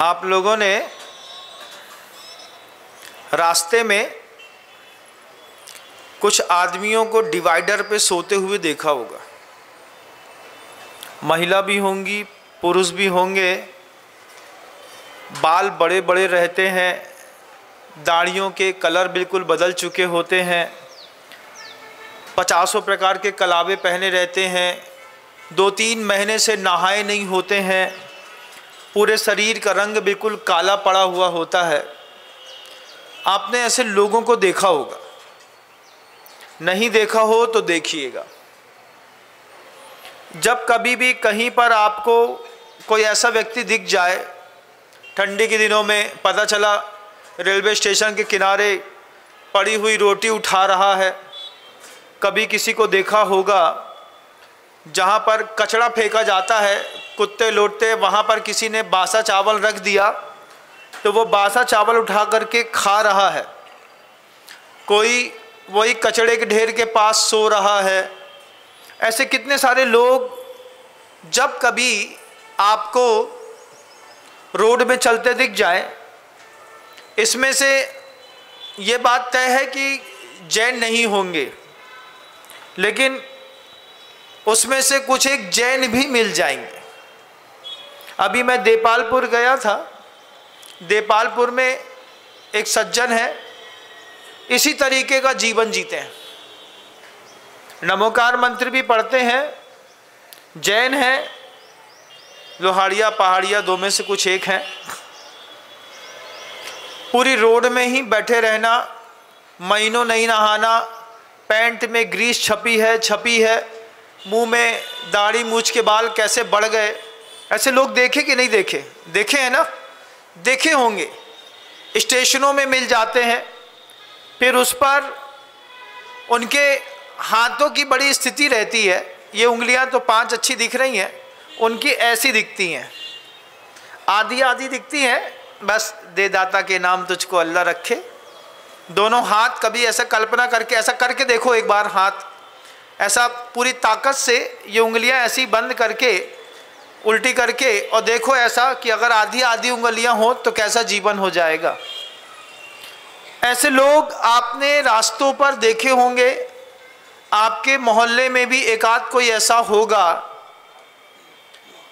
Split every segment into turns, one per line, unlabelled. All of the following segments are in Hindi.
आप लोगों ने रास्ते में कुछ आदमियों को डिवाइडर पे सोते हुए देखा होगा। महिला भी होंगी, पुरुष भी होंगे। बाल बड़े बड़े रहते हैं, दाढ़ियों के कलर बिल्कुल बदल चुके होते हैं, 50 प्रकार के कलावे पहने रहते हैं, 2-3 महीने से नहाए नहीं होते हैं, पूरे शरीर का रंग बिल्कुल काला पड़ा हुआ होता है। आपने ऐसे लोगों को देखा होगा, नहीं देखा हो तो देखिएगा। जब कभी भी कहीं पर आपको कोई ऐसा व्यक्ति दिख जाए, ठंडी के दिनों में पता चला रेलवे स्टेशन के किनारे पड़ी हुई रोटी उठा रहा है, कभी किसी को देखा होगा जहाँ पर कचरा फेंका जाता है, कुत्ते लौटते, वहाँ पर किसी ने बासा चावल रख दिया तो वो बासा चावल उठा करके खा रहा है। कोई वही कचड़े के ढेर के पास सो रहा है। ऐसे कितने सारे लोग जब कभी आपको रोड में चलते दिख जाए, इसमें से ये बात तय है कि जैन नहीं होंगे, लेकिन उसमें से कुछ एक जैन भी मिल जाएंगे। अभी मैं देपालपुर गया था। देपालपुर में एक सज्जन है, इसी तरीके का जीवन जीते हैं, नमोकार मंत्र भी पढ़ते हैं, जैन हैं, लोहाड़िया पहाड़िया दो में से कुछ एक हैं। पूरी रोड में ही बैठे रहना, महीनों नहीं नहाना, पैंट में ग्रीस छपी है, मुंह में दाढ़ी मूछ के बाल कैसे बढ़ गए। ऐसे लोग देखे कि नहीं देखे? देखे हैं ना, देखे होंगे। स्टेशनों में मिल जाते हैं, फिर उस पर उनके हाथों की बड़ी स्थिति रहती है। ये उंगलियां तो 5 अच्छी दिख रही हैं, उनकी ऐसी दिखती हैं, आधी आधी दिखती हैं। बस दे दाता के नाम तुझको अल्लाह रखे। दोनों हाथ कभी ऐसा कल्पना करके, ऐसा करके देखो एक बार, हाथ ऐसा पूरी ताकत से ये उंगलियां ऐसी बंद करके उल्टी करके, और देखो ऐसा कि अगर आधी आधी उंगलियां हो तो कैसा जीवन हो जाएगा। ऐसे लोग आपने रास्तों पर देखे होंगे। आपके मोहल्ले में भी एक आध कोई ऐसा होगा।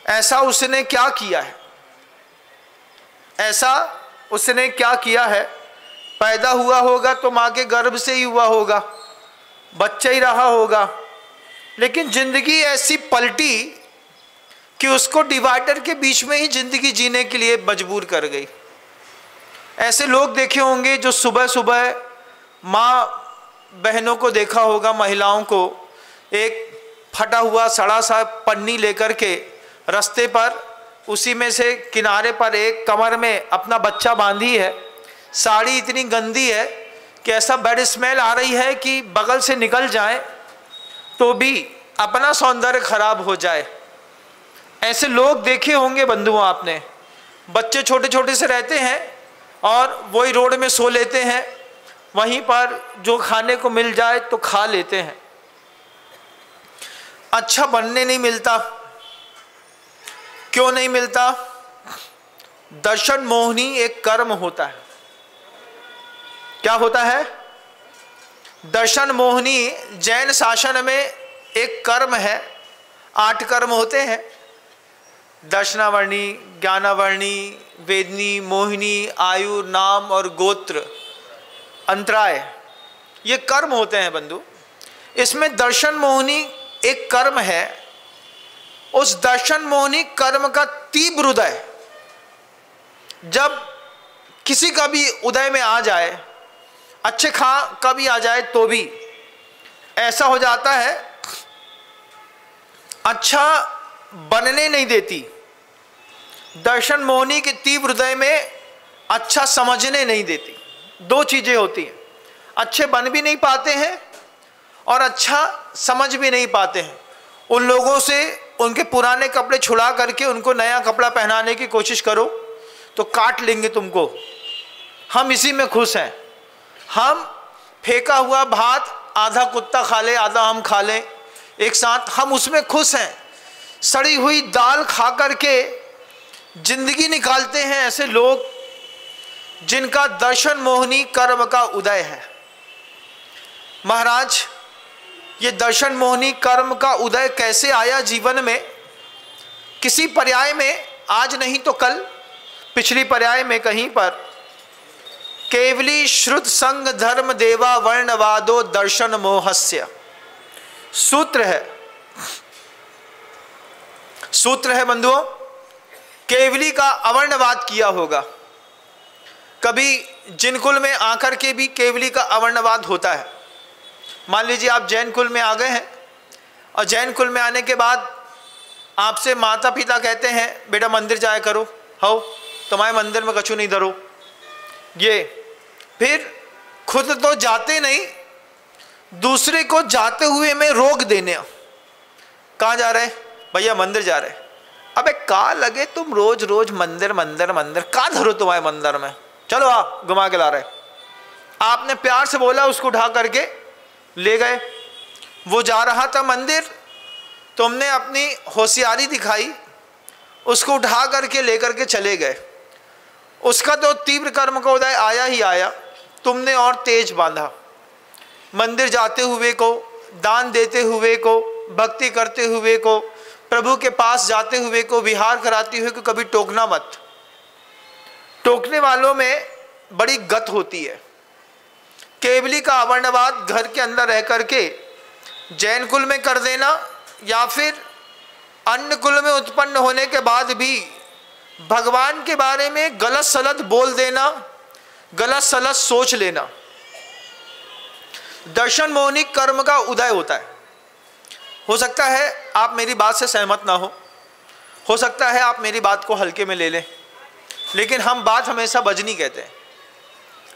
ऐसा उसने क्या किया है? ऐसा उसने क्या किया है? पैदा हुआ होगा तो माँ के गर्भ से ही हुआ होगा, बच्चा ही रहा होगा, लेकिन जिंदगी ऐसी पलटी कि उसको डिवाइडर के बीच में ही जिंदगी जीने के लिए मजबूर कर गई। ऐसे लोग देखे होंगे जो सुबह सुबह माँ बहनों को देखा होगा, महिलाओं को, एक फटा हुआ सड़ा सा पन्नी लेकर के रास्ते पर, उसी में से किनारे पर एक कमर में अपना बच्चा बांधी है। साड़ी इतनी गंदी है कि ऐसा बैड स्मेल आ रही है कि बगल से निकल जाए तो भी अपना सौंदर्य खराब हो जाए। ऐसे लोग देखे होंगे बंधुओं आपने। बच्चे छोटे छोटे से रहते हैं और वही रोड में सो लेते हैं, वहीं पर जो खाने को मिल जाए तो खा लेते हैं। अच्छा बनने नहीं मिलता। क्यों नहीं मिलता? दर्शन मोहनी एक कर्म होता है। क्या होता है? दर्शन मोहनी जैन शासन में एक कर्म है। 8 कर्म होते हैं, दर्शनावर्णी, ज्ञानावर्णी, वेदनी, मोहिनी, आयु, नाम और गोत्र, अंतराय, ये कर्म होते हैं बंधु। इसमें दर्शन मोहिनी एक कर्म है। उस दर्शन मोहिनी कर्म का तीव्र उदय जब किसी का भी उदय में आ जाए, अच्छे का भी आ जाए तो भी ऐसा हो जाता है, अच्छा बनने नहीं देती। दर्शन मोहिनी के तीव्र हृदय में अच्छा समझने नहीं देती। 2 चीजें होती हैं, अच्छे बन भी नहीं पाते हैं और अच्छा समझ भी नहीं पाते हैं। उन लोगों से उनके पुराने कपड़े छुड़ा करके उनको नया कपड़ा पहनाने की कोशिश करो तो काट लेंगे तुमको। हम इसी में खुश हैं। हम फेंका हुआ भात आधा कुत्ता खा ले, आधा हम खा लें एक साथ, हम उसमें खुश हैं। सड़ी हुई दाल खा करके जिंदगी निकालते हैं ऐसे लोग जिनका दर्शन मोहनी कर्म का उदय है। महाराज, ये दर्शन मोहनी कर्म का उदय कैसे आया जीवन में? किसी पर्याय में, आज नहीं तो कल, पिछली पर्याय में कहीं पर, केवली श्रुत संग धर्म देवा वर्णवादो दर्शन मोहस्य, सूत्र है बंधुओं। केवली का अवर्णवाद किया होगा। कभी जिन कुल में आकर के भी केवली का अवर्णवाद होता है। मान लीजिए आप जैन कुल में आ गए हैं और जैन कुल में आने के बाद आपसे माता पिता कहते हैं बेटा मंदिर जाया करो, हो तुम्हारे मंदिर में कछु नहीं धरो। ये फिर खुद तो जाते नहीं, दूसरे को जाते हुए में रोक देने। कहाँ जा रहे? भैया मंदिर जा रहे। अबे का लगे तुम रोज रोज मंदिर मंदिर मंदिर, कहाँ धरो तुम्हारे मंदिर में, चलो आ घुमा के ला रहे। आपने प्यार से बोला, उसको उठा करके ले गए। वो जा रहा था मंदिर, तुमने अपनी होशियारी दिखाई, उसको उठा करके लेकर के चले गए। उसका तो तीव्र कर्म का उदय आया ही आया, तुमने और तेज बांधा। मंदिर जाते हुए को, दान देते हुए को, भक्ति करते हुए को, प्रभु के पास जाते हुए को, विहार कराते हुए को कभी टोकना मत। टोकने वालों में बड़ी गत होती है। केवली का अवर्णवाद घर के अंदर रह करके जैन कुल में कर देना, या फिर अन्य कुल में उत्पन्न होने के बाद भी भगवान के बारे में गलत सलत बोल देना, गलत सलत सोच लेना। दर्शन मोहनी कर्म का उदय होता है। हो सकता है आप मेरी बात से सहमत ना हो सकता है आप मेरी बात को हल्के में ले लें, लेकिन हम बात हमेशा बजनी कहते हैं।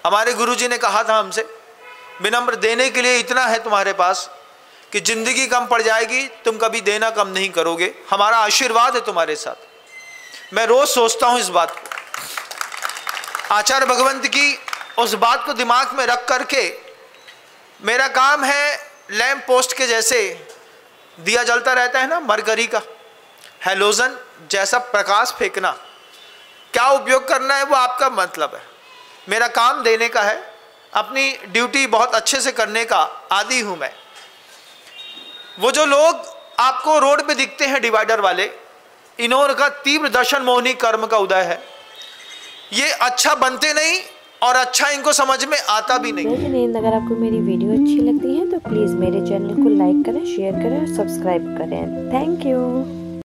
हमारे गुरुजी ने कहा था हमसे, विनम्र देने के लिए इतना है तुम्हारे पास कि जिंदगी कम पड़ जाएगी, तुम कभी देना कम नहीं करोगे। हमारा आशीर्वाद है तुम्हारे साथ। मैं रोज सोचता हूं इस बात को। आचार्य भगवंत की उस बात को दिमाग में रख करके मेरा काम है लैंप पोस्ट के जैसे दिया जलता रहता है ना, मरकरी का हैलोजन जैसा प्रकाश फेंकना। क्या उपयोग करना है वो आपका मतलब है, मेरा काम देने का है, अपनी ड्यूटी बहुत अच्छे से करने का आदी हूं मैं। वो जो लोग आपको रोड पे दिखते हैं डिवाइडर वाले, इन्होंने का तीव्र दर्शन मोहनी कर्म का उदय है। ये अच्छा बनते नहीं और अच्छा इनको समझ में आता भी नहीं।
अगर आपको मेरी वीडियो अच्छी लगती है तो प्लीज़ मेरे चैनल को लाइक करें, शेयर करें और सब्सक्राइब करें। Thank you.